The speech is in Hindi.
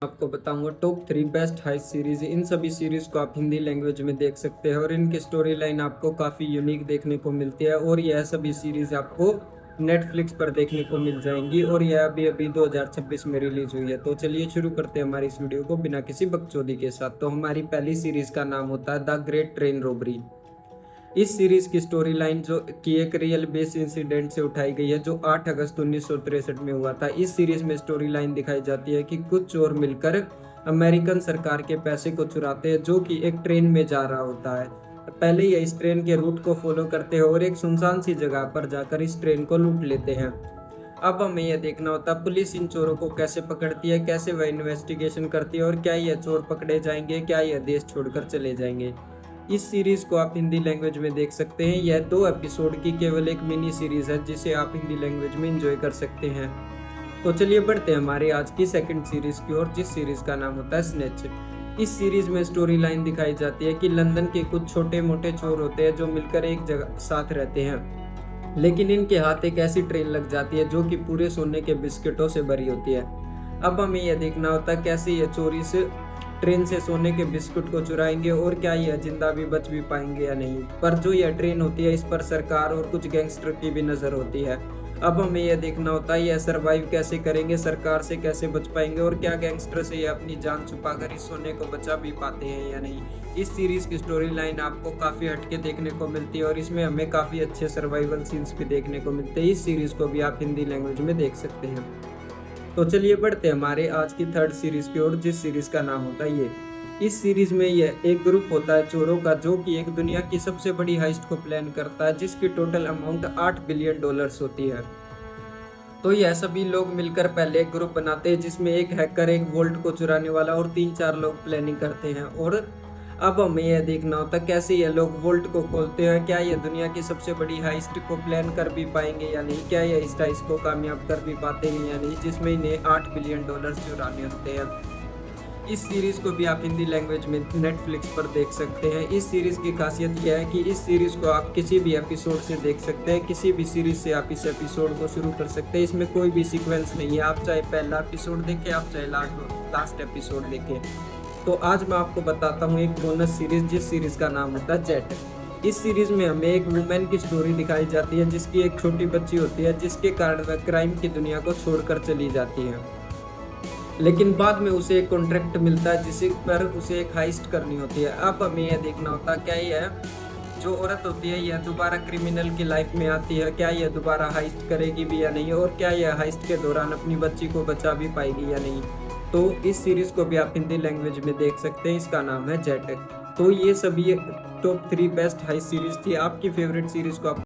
आपको बताऊंगा टॉप 3 बेस्ट हाइस्ट सीरीज। इन सभी सीरीज को आप हिंदी लैंग्वेज में देख सकते हैं और इनकी स्टोरी लाइन आपको काफ़ी यूनिक देखने को मिलती है और यह सभी सीरीज आपको नेटफ्लिक्स पर देखने को मिल जाएंगी और यह अभी अभी 2026 में रिलीज हुई है। तो चलिए शुरू करते हैं हमारी इस वीडियो को बिना किसी बकचोदी के साथ। तो हमारी पहली सीरीज का नाम होता है द ग्रेट ट्रेन रॉबरी। इस सीरीज की स्टोरी लाइन जो कि एक रियल बेस इंसिडेंट से उठाई गई है जो 8 अगस्त 1963 में हुआ था। इस सीरीज में स्टोरी लाइन दिखाई जाती है कि कुछ चोर मिलकर अमेरिकन सरकार के पैसे को चुराते हैं जो कि एक ट्रेन में जा रहा होता है। पहले ये इस ट्रेन के रूट को फॉलो करते हैं और एक सुनसान सी जगह पर जाकर इस ट्रेन को लूट लेते हैं। अब हमें यह देखना होता है पुलिस इन चोरों को कैसे पकड़ती है, कैसे वह इन्वेस्टिगेशन करती है और क्या यह चोर पकड़े जाएंगे, क्या यह देश छोड़कर चले जाएंगे। इस सीरीज को आप हिंदी लैंग्वेज में देख सकते हैं। यह 2 एपिसोड की केवल एक मिनी सीरीज है जिसे आप हिंदी लैंग्वेज में एंजॉय कर सकते हैं। तो चलिए बढ़ते हैं हमारे आज की सेकंड सीरीज की ओर जिस सीरीज का नाम होता है स्नेच। इस सीरीज में स्टोरी लाइन दिखाई जाती है कि लंदन के कुछ छोटे मोटे चोर होते हैं जो मिलकर एक जगह साथ रहते हैं, लेकिन इनके हाथ एक ऐसी ट्रेन लग जाती है जो कि पूरे सोने के बिस्किटों से भरी होती है। अब हमें यह देखना होता है कैसे ये चोरी से ट्रेन से सोने के बिस्कुट को चुराएंगे और क्या यह जिंदा भी बच भी पाएंगे या नहीं। पर जो यह ट्रेन होती है इस पर सरकार और कुछ गैंगस्टर की भी नजर होती है। अब हमें यह देखना होता है यह सरवाइव कैसे करेंगे, सरकार से कैसे बच पाएंगे और क्या गैंगस्टर से यह अपनी जान छुपाकर इस सोने को बचा भी पाते हैं या नहीं। इस सीरीज की स्टोरी लाइन आपको काफी हटके देखने को मिलती है और इसमें हमें काफी अच्छे सर्वाइवल सीन्स भी देखने को मिलते हैं। इस सीरीज को भी आप हिंदी लैंग्वेज में देख सकते हैं। तो चलिए बढ़ते हैं हमारे आज की थर्ड सीरीज की ओर जिस सीरीज का नाम होता है ये। इस सीरीज में यह एक ग्रुप होता है चोरों का जो कि एक दुनिया की सबसे बड़ी हाइस्ट को प्लान करता है जिसकी टोटल अमाउंट $8 बिलियन होती है। तो यह सभी लोग मिलकर पहले एक ग्रुप बनाते हैं जिसमें एक हैकर, एक वोल्ट को चुराने वाला और 3-4 लोग प्लानिंग करते हैं। और अब हमें यह देखना होता है कैसे ये लोग वोल्ट को खोलते हैं, क्या ये दुनिया की सबसे बड़ी हाइस्ट को प्लान कर भी पाएंगे या नहीं, क्या ये इस हाइस्ट को कामयाब कर भी पाते हैं या नहीं जिसमें इन्हें $8 बिलियन चुराने होते हैं। इस सीरीज को भी आप हिंदी लैंग्वेज में नेटफ्लिक्स पर देख सकते हैं। इस सीरीज की खासियत यह है कि इस सीरीज को आप किसी भी एपिसोड से देख सकते हैं, किसी भी सीरीज से आप इस एपिसोड को शुरू कर सकते हैं। इसमें कोई भी सीक्वेंस नहीं है, आप चाहे पहला एपिसोड देखें, आप चाहे लास्ट एपिसोड देखें। तो आज मैं आपको बताता हूँ एक बोनस सीरीज जिस सीरीज का नाम होता है जेट। इस सीरीज में हमें एक वुमेन की स्टोरी दिखाई जाती है जिसकी एक छोटी बच्ची होती है जिसके कारण वह क्राइम की दुनिया को छोड़कर चली जाती है, लेकिन बाद में उसे एक कॉन्ट्रैक्ट मिलता है जिस पर उसे एक हाइस्ट करनी होती है। अब हमें यह देखना होता है क्या यह जो औरत होती है यह दोबारा क्रिमिनल की लाइफ में आती है, क्या यह दोबारा हाइस्ट करेगी भी या नहीं और क्या यह हाइस्ट के दौरान अपनी बच्ची को बचा भी पाएगी या नहीं। तो इस सीरीज को भी आप हिंदी लैंग्वेज में देख सकते हैं, इसका नाम है जेट। तो ये सभी टॉप 3 बेस्ट हाइस्ट सीरीज थी। आपकी फेवरेट सीरीज को आप